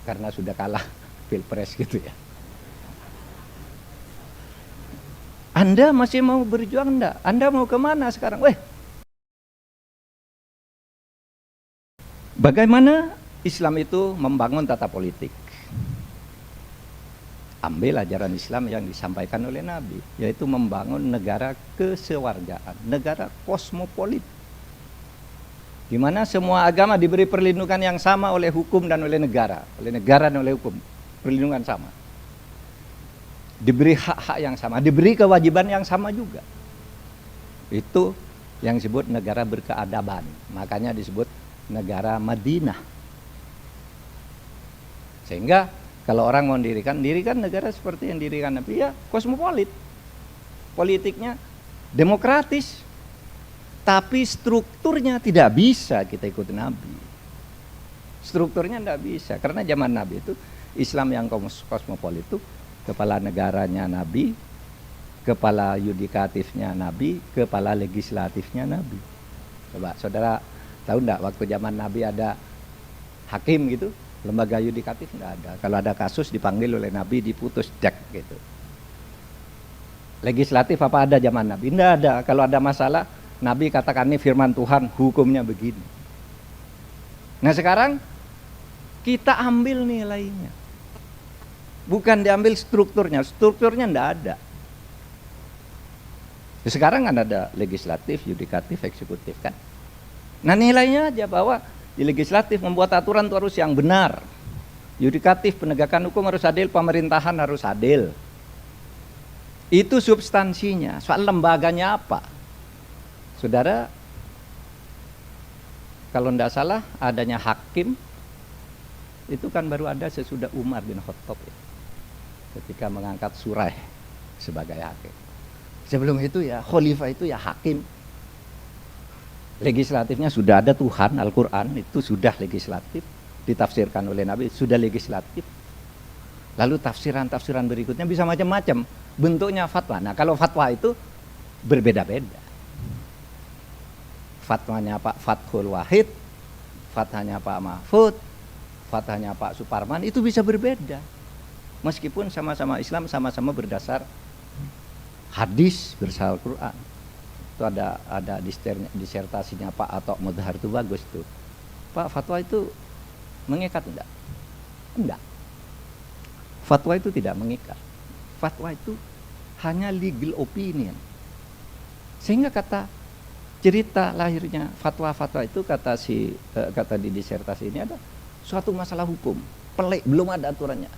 karena sudah kalah pilpres gitu ya. Anda masih mau berjuang enggak? Anda mau kemana sekarang? Bagaimana Islam itu membangun tata politik? Ambil ajaran Islam yang disampaikan oleh Nabi, yaitu membangun negara kesewargaan, negara kosmopolit, di mana semua agama diberi perlindungan yang sama oleh hukum dan oleh negara dan oleh hukum, perlindungan sama, diberi hak-hak yang sama, diberi kewajiban yang sama juga. Itu yang disebut negara berkeadaban, makanya disebut negara Madinah. Sehingga kalau orang mau dirikan negara seperti yang dirikan Nabi, ya kosmopolit, politiknya demokratis, tapi strukturnya tidak bisa kita ikuti Nabi. Strukturnya tidak bisa, karena zaman Nabi itu Islam yang kosmopolit itu kepala negaranya Nabi, kepala yudikatifnya Nabi, kepala legislatifnya Nabi. Coba saudara tahu enggak waktu zaman Nabi ada hakim gitu, lembaga yudikatif enggak ada. Kalau ada kasus dipanggil oleh Nabi, diputus cek gitu. Legislatif apa ada zaman Nabi? Enggak ada. Kalau ada masalah Nabi katakan ini firman Tuhan, hukumnya begini. Nah sekarang kita ambil nilainya, bukan diambil strukturnya. Strukturnya enggak ada. Sekarang kan ada legislatif, yudikatif, eksekutif kan. Nah nilainya aja bahwa di legislatif membuat aturan itu harus yang benar, yudikatif penegakan hukum harus adil, pemerintahan harus adil. Itu substansinya. Soal lembaganya apa? Saudara, kalau tidak salah adanya hakim itu kan baru ada sesudah Umar bin Khattab ya, ketika mengangkat Suraih sebagai hakim. Sebelum itu ya khalifah itu ya hakim. Legislatifnya sudah ada Tuhan, Al-Quran itu sudah legislatif, ditafsirkan oleh Nabi, sudah legislatif. Lalu tafsiran-tafsiran berikutnya bisa macam-macam, bentuknya fatwa. Nah kalau fatwa itu berbeda-beda. Fatwanya Pak Fathul Wahid, fatwanya Pak Mahfud, fatwanya Pak Suparman itu bisa berbeda. Meskipun sama-sama Islam, sama-sama berdasar hadis, berdasar Al-Quran. Itu ada disertasinya Pak Atok Mudhar itu bagus tuh. Pak, fatwa itu mengikat enggak? Enggak. Fatwa itu tidak mengikat. Fatwa itu hanya legal opinion. Sehingga kata cerita lahirnya fatwa-fatwa itu kata di disertasi ini ada suatu masalah hukum pelik, belum ada aturannya.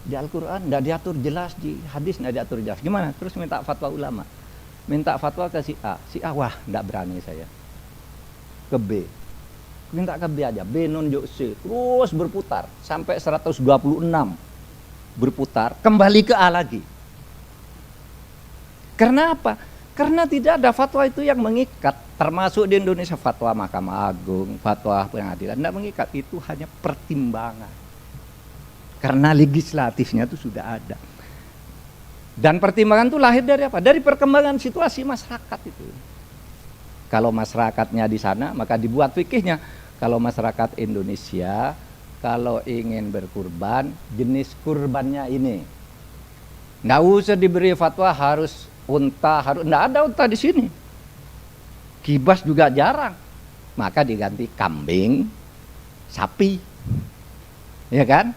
Di Al-Quran enggak diatur jelas, di hadis enggak diatur jelas. Gimana? Terus minta fatwa ulama. Minta fatwa ke si A wah enggak berani saya. Ke B, minta ke B aja, B nunjuk C, terus berputar sampai 126 berputar, kembali ke A lagi. Karena apa? Karena tidak ada fatwa itu yang mengikat, termasuk di Indonesia fatwa Mahkamah Agung, fatwa pengadilan, tidak mengikat, itu hanya pertimbangan. Karena legislatifnya itu sudah ada. Dan pertimbangan itu lahir dari apa? Dari perkembangan situasi masyarakat itu. Kalau masyarakatnya di sana, maka dibuat fikihnya. Kalau masyarakat Indonesia, kalau ingin berkurban, jenis kurbannya ini. Nggak usah diberi fatwa harus unta, harus nggak ada unta di sini. Kibas juga jarang. Maka diganti kambing, sapi. Ya kan?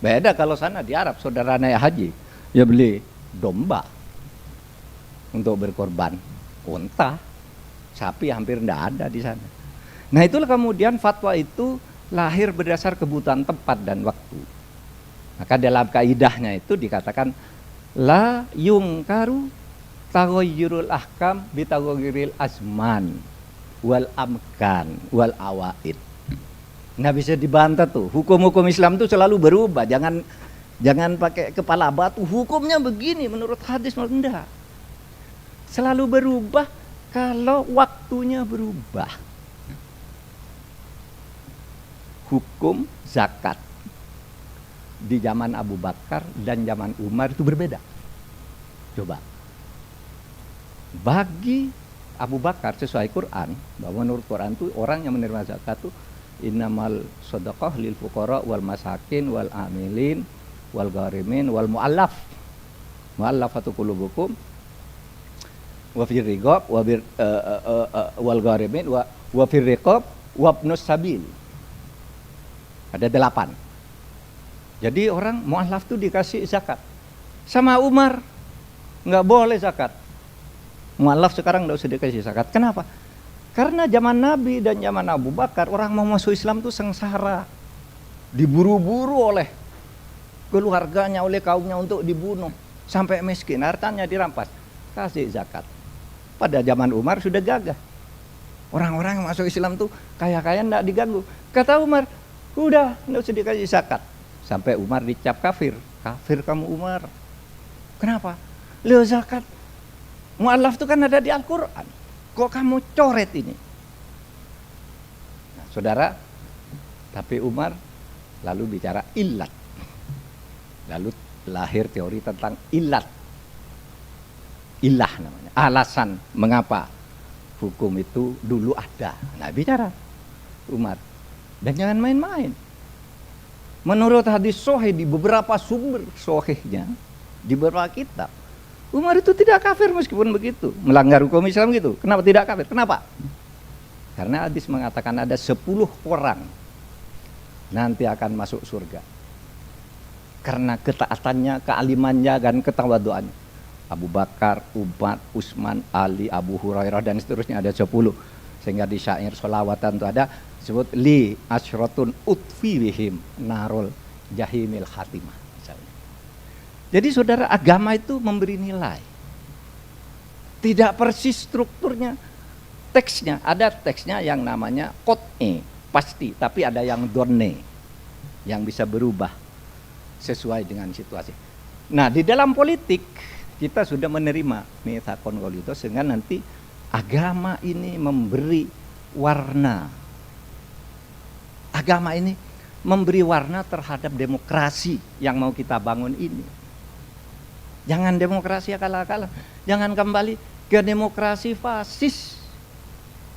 Beda kalau sana di Arab, saudara naik haji. Ya beli domba untuk berkorban, unta, sapi hampir tidak ada di sana. Nah itulah kemudian fatwa itu lahir berdasar kebutuhan tempat dan waktu. Maka dalam kaidahnya itu dikatakan la yungkaru taghayyurul ahkam bitaghayyuril azman wal amkan wal awaid. Nggak bisa dibantah tuh, hukum-hukum Islam itu selalu berubah. Jangan pakai kepala batu, hukumnya begini menurut hadis, enggak. Selalu berubah kalau waktunya berubah. Hukum zakat di zaman Abu Bakar dan zaman Umar itu berbeda. Coba. Bagi Abu Bakar sesuai Quran, bahwa menurut Quran itu orang yang menerima zakat itu innamal shadaqah lil fuqara wal masakin wal amilin wal gharimin wal muallafatu qulubukum wa fir riqab wal gharimin wa fir riqab wa ibnus sabil. Ada 8. Jadi orang muallaf tuh dikasih zakat. Sama Umar nggak boleh zakat. Muallaf sekarang nggak usah dikasih zakat. Kenapa? Karena zaman Nabi dan zaman Abu Bakar orang mau masuk Islam tuh sengsara, diburu-buru oleh keluarganya, oleh kaumnya untuk dibunuh, sampai miskin, hartanya dirampas, kasih zakat. Pada zaman Umar sudah gagah, orang-orang yang masuk Islam tuh kaya-kaya nggak diganggu. Kata Umar, udah nggak usah dikasih zakat. Sampai Umar dicap kafir, kafir kamu Umar. Kenapa? Lihat zakat, mu'alaf itu kan ada di Al-Quran. Kok kamu coret ini? Nah, saudara, tapi Umar lalu bicara illat. Lalu lahir teori tentang illat. Ilah namanya. Alasan mengapa hukum itu dulu ada. Nah, bicara Umar. Dan jangan main-main. Menurut hadis sahih di beberapa sumber sahihnya, di beberapa kitab, Umar itu tidak kafir meskipun begitu, melanggar hukum Islam gitu. Kenapa tidak kafir? Kenapa? Karena hadis mengatakan ada 10 orang nanti akan masuk surga karena ketaatannya, kealimannya, dan ketawaduannya. Abu Bakar, Umar, Utsman, Ali, Abu Hurairah, dan seterusnya ada 10. Sehingga di syair sholawatan itu ada disebut li asyratun utfi bihim narul jahimil khatimah. Jadi saudara, agama itu memberi nilai. Tidak persis strukturnya, teksnya. Ada teksnya yang namanya qot'i, pasti. Tapi ada yang donne, yang bisa berubah sesuai dengan situasi. Nah, di dalam politik, kita sudah menerima mitsaqon qaulito, sehingga nanti agama ini memberi warna. Agama ini memberi warna terhadap demokrasi yang mau kita bangun ini. Jangan demokrasi akal-akalan. Jangan kembali ke demokrasi fasis.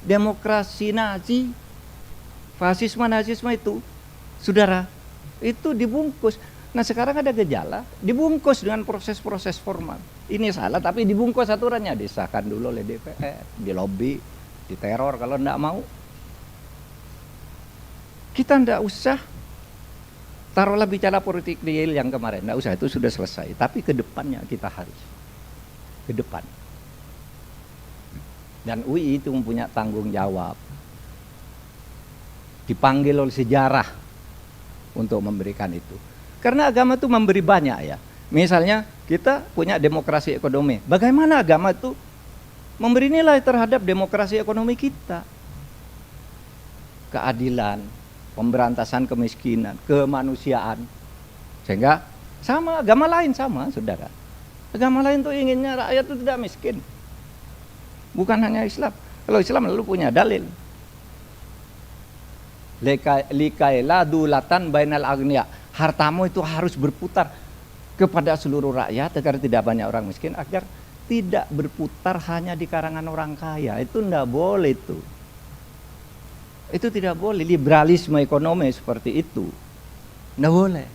Demokrasi Nazi. Fasisme, Nazisme itu, saudara, itu dibungkus. Nah, sekarang ada gejala, dibungkus dengan proses-proses formal. Ini salah, tapi dibungkus aturannya. Disahkan dulu oleh DPR, dilobi, diteror kalau enggak mau. Kita enggak usah taruhlah bicara politik real yang kemarin, enggak usah, itu sudah selesai. Tapi ke depannya kita harus ke depan. Dan UI itu mempunyai tanggung jawab. Dipanggil oleh sejarah untuk memberikan itu. Karena agama itu memberi banyak ya. Misalnya kita punya demokrasi ekonomi. Bagaimana agama itu memberi nilai terhadap demokrasi ekonomi kita? Keadilan, pemberantasan kemiskinan, kemanusiaan. Sehingga sama agama lain sama, saudara. Agama lain tuh inginnya rakyat itu tidak miskin. Bukan hanya Islam. Kalau Islam lalu punya dalil. Likaila dulatan bainal agniya. Hartamu itu harus berputar kepada seluruh rakyat agar tidak banyak orang miskin, agar tidak berputar hanya di karangan orang kaya. Itu tidak boleh itu. Itu tidak boleh, liberalisme ekonomi seperti itu. Tidak boleh.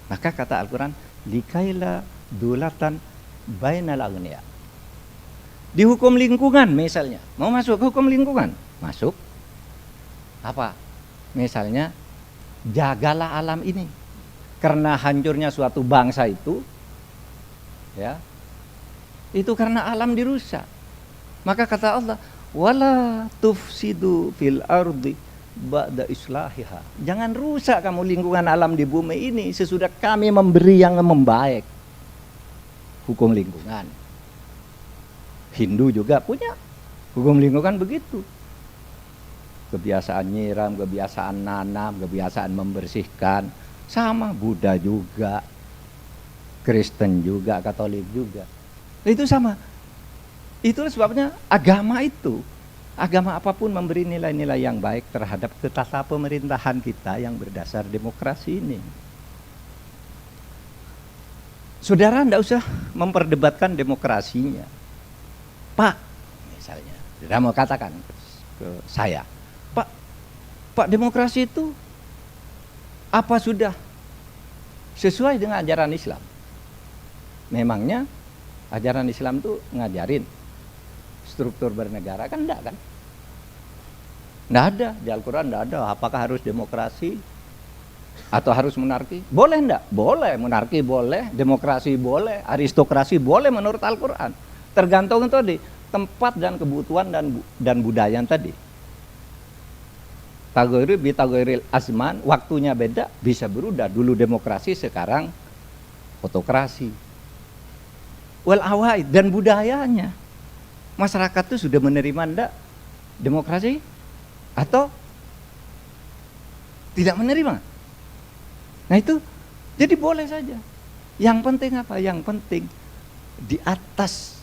Maka kata Al-Quran, likaila dulatan bainal agniya. Di hukum lingkungan misalnya, mau masuk ke hukum lingkungan, masuk. Apa? Misalnya, jagalah alam ini. Karena hancurnya suatu bangsa itu, ya, itu karena alam dirusak. Maka kata Allah, wala tufsidu fil ardi ba'da islahiha. Jangan rusak kamu lingkungan alam di bumi ini sesudah kami memberi yang membaik. Hukum lingkungan. Hindu juga punya hukum lingkungan begitu. Kebiasaan nyiram, kebiasaan nanam, kebiasaan membersihkan. Sama, Buddha juga, Kristen juga, Katolik juga. Itu sama. Itulah sebabnya agama itu, agama apapun memberi nilai-nilai yang baik terhadap tata pemerintahan kita yang berdasar demokrasi ini. Saudara tidak usah memperdebatkan demokrasinya. Pak, misalnya, saudara mau katakan ke saya, Pak, Pak, demokrasi itu apa sudah sesuai dengan ajaran Islam? Memangnya ajaran Islam itu ngajarin struktur bernegara kan enggak kan? Enggak ada, di Al-Quran enggak ada. Apakah harus demokrasi atau harus monarki? Boleh enggak? Boleh, monarki boleh, demokrasi boleh, aristokrasi boleh menurut Al-Quran. Tergantung tadi tempat dan kebutuhan dan budaya tadi. Tagoiril bitagoiril azman, waktunya beda, bisa berubah. Dulu demokrasi, sekarang otokrasi. Wal awaid, dan budayanya. Masyarakat itu sudah menerima enggak demokrasi atau tidak menerima? Nah itu, jadi boleh saja. Yang penting apa? Yang penting di atas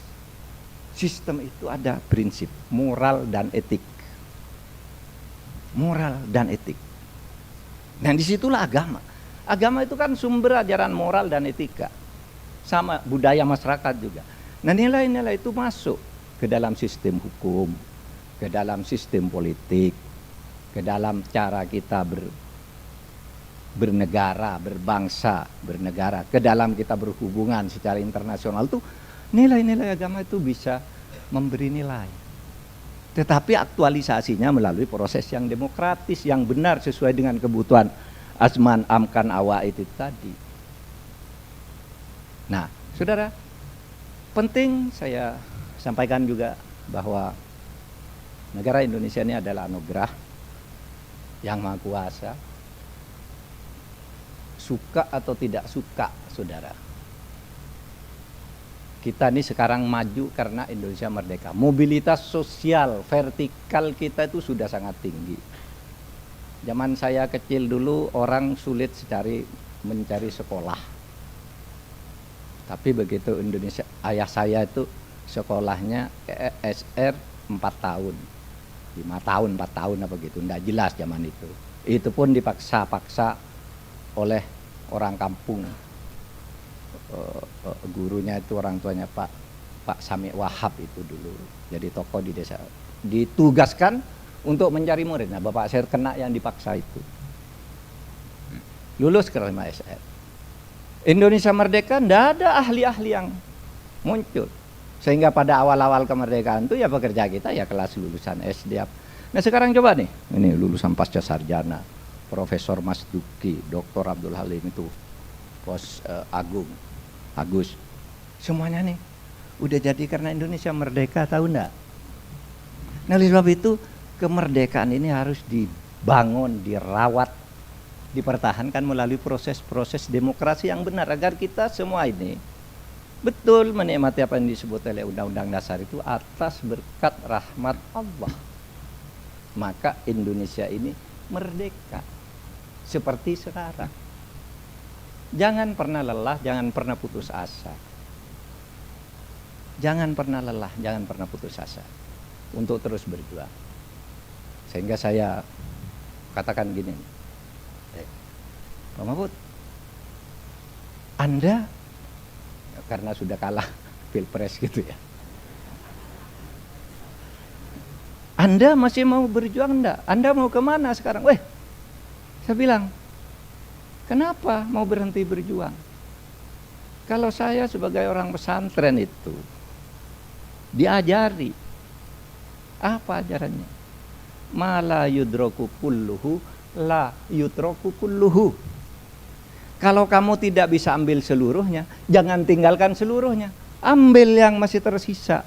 sistem itu ada prinsip moral dan etik. Moral dan etik. Dan disitulah agama. Agama itu kan sumber ajaran moral dan etika. Sama budaya masyarakat juga. Nah nilai-nilai itu masuk ke dalam sistem hukum, ke dalam sistem politik, ke dalam cara kita bernegara, berbangsa, bernegara, ke dalam kita berhubungan secara internasional tuh nilai-nilai agama itu bisa memberi nilai. Tetapi aktualisasinya melalui proses yang demokratis, yang benar sesuai dengan kebutuhan azman, amkan, awaid itu tadi. Nah, saudara, penting saya sampaikan juga bahwa negara Indonesia ini adalah anugerah yang maha kuasa. Suka atau tidak suka, saudara, kita ini sekarang maju karena Indonesia merdeka. Mobilitas sosial vertikal kita itu sudah sangat tinggi. Zaman saya kecil dulu orang sulit mencari sekolah. Tapi begitu Indonesia, ayah saya itu sekolahnya SR 4 tahun. 5 tahun, 4 tahun apa gitu, enggak jelas zaman itu. Itu pun dipaksa-paksa oleh orang kampung. Gurunya itu orang tuanya Pak Sami Wahab itu dulu jadi tokoh di desa, ditugaskan untuk mencari murid. Nah bapak saya kena yang dipaksa itu, lulus ke 5 SR. Indonesia merdeka, tidak ada ahli-ahli yang muncul, sehingga pada awal-awal kemerdekaan itu ya pekerja kita ya kelas lulusan SD. Nah sekarang coba nih, ini lulusan pasca sarjana, Profesor Mas Duki, Dr. Abdul Halim itu Pos Agus, semuanya nih udah jadi karena Indonesia merdeka, tahu enggak? Nah oleh sebab itu kemerdekaan ini harus dibangun, dirawat, dipertahankan melalui proses-proses demokrasi yang benar agar kita semua ini betul menikmati apa yang disebut oleh Undang-Undang Dasar itu atas berkat rahmat Allah. Maka Indonesia ini merdeka seperti sekarang. Jangan pernah lelah, jangan pernah putus asa. Jangan pernah lelah, jangan pernah putus asa untuk terus berjuang. Sehingga saya katakan gini, Pak Mahfud, Anda karena sudah kalah pilpres gitu ya, Anda masih mau berjuang enggak? Anda mau kemana sekarang? Saya bilang, kenapa mau berhenti berjuang? Kalau saya sebagai orang pesantren itu diajari, apa ajarannya? Mala yudroku kulluhu la yudroku kulluhu. Kalau kamu tidak bisa ambil seluruhnya, jangan tinggalkan seluruhnya, ambil yang masih tersisa.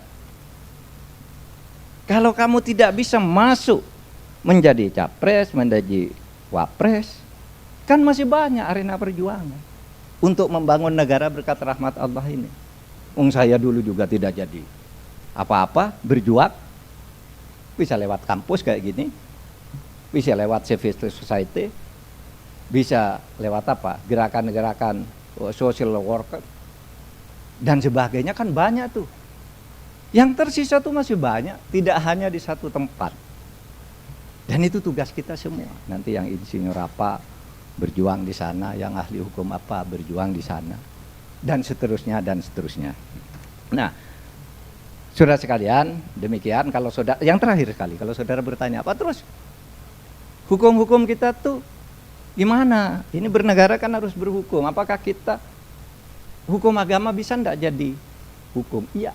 Kalau kamu tidak bisa masuk menjadi capres, menjadi wapres, kan masih banyak arena perjuangan untuk membangun negara berkat rahmat Allah ini. Saya dulu juga tidak jadi apa-apa, berjuang bisa lewat kampus kayak gini, bisa lewat civil society, bisa lewat apa, gerakan-gerakan social worker dan sebagainya, kan banyak tuh. Yang tersisa tuh masih banyak, tidak hanya di satu tempat. Dan itu tugas kita semua. Nanti yang insinyur apa berjuang di sana, yang ahli hukum apa berjuang di sana, dan seterusnya dan seterusnya. Nah, saudara sekalian, demikian. Kalau saudara, yang terakhir sekali, kalau saudara bertanya apa terus, Hukum-hukum kita tuh gimana? Ini bernegara kan harus berhukum. Apakah kita hukum agama bisa enggak jadi hukum? Iya.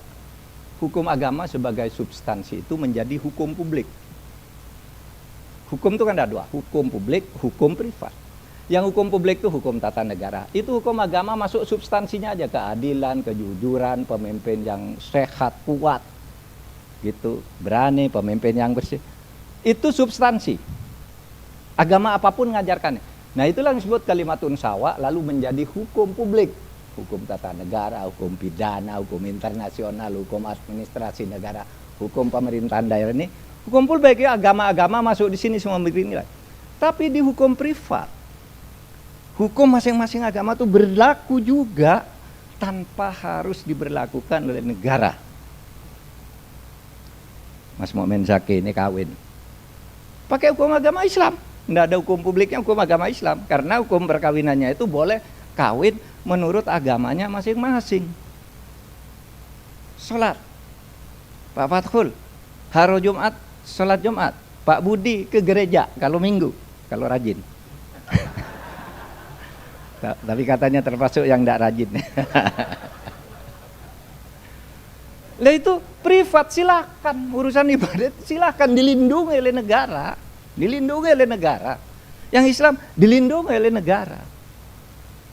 Hukum agama sebagai substansi itu menjadi hukum publik. Hukum itu kan ada dua, hukum publik, hukum privat. Yang hukum publik itu hukum tata negara. Itu hukum agama masuk substansinya aja, keadilan, kejujuran, pemimpin yang sehat, kuat, gitu, berani, pemimpin yang bersih. Itu substansi. Agama apapun ngajarkannya. Nah itulah yang disebut kalimatun sawa, lalu menjadi hukum publik. Hukum tata negara, hukum pidana, hukum internasional, hukum administrasi negara, hukum pemerintahan daerah ini. Hukum publik ya, agama-agama masuk di sini semua memberi nilai. Tapi di hukum privat, hukum masing-masing agama itu berlaku juga tanpa harus diberlakukan oleh negara. Mas Mukmin Zaki ini kawin pakai hukum agama Islam, tidak ada hukum publiknya, hukum agama Islam. Karena hukum perkawinannya itu boleh kawin menurut agamanya masing-masing. Sholat, Pak Fathul hari Jumat sholat Jumat, Pak Budi ke gereja kalau minggu, kalau rajin. Tapi katanya termasuk yang tidak rajin. Lah itu privat, silakan urusan ibadat, silakan dilindungi oleh negara, dilindungi oleh negara. Yang Islam dilindungi oleh negara.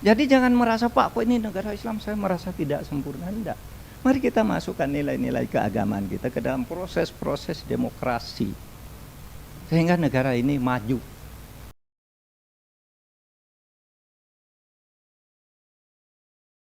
Jadi jangan merasa Pak, kok ini negara Islam saya merasa tidak sempurna, enggak. Mari kita masukkan nilai-nilai keagamaan kita ke dalam proses-proses demokrasi sehingga negara ini maju.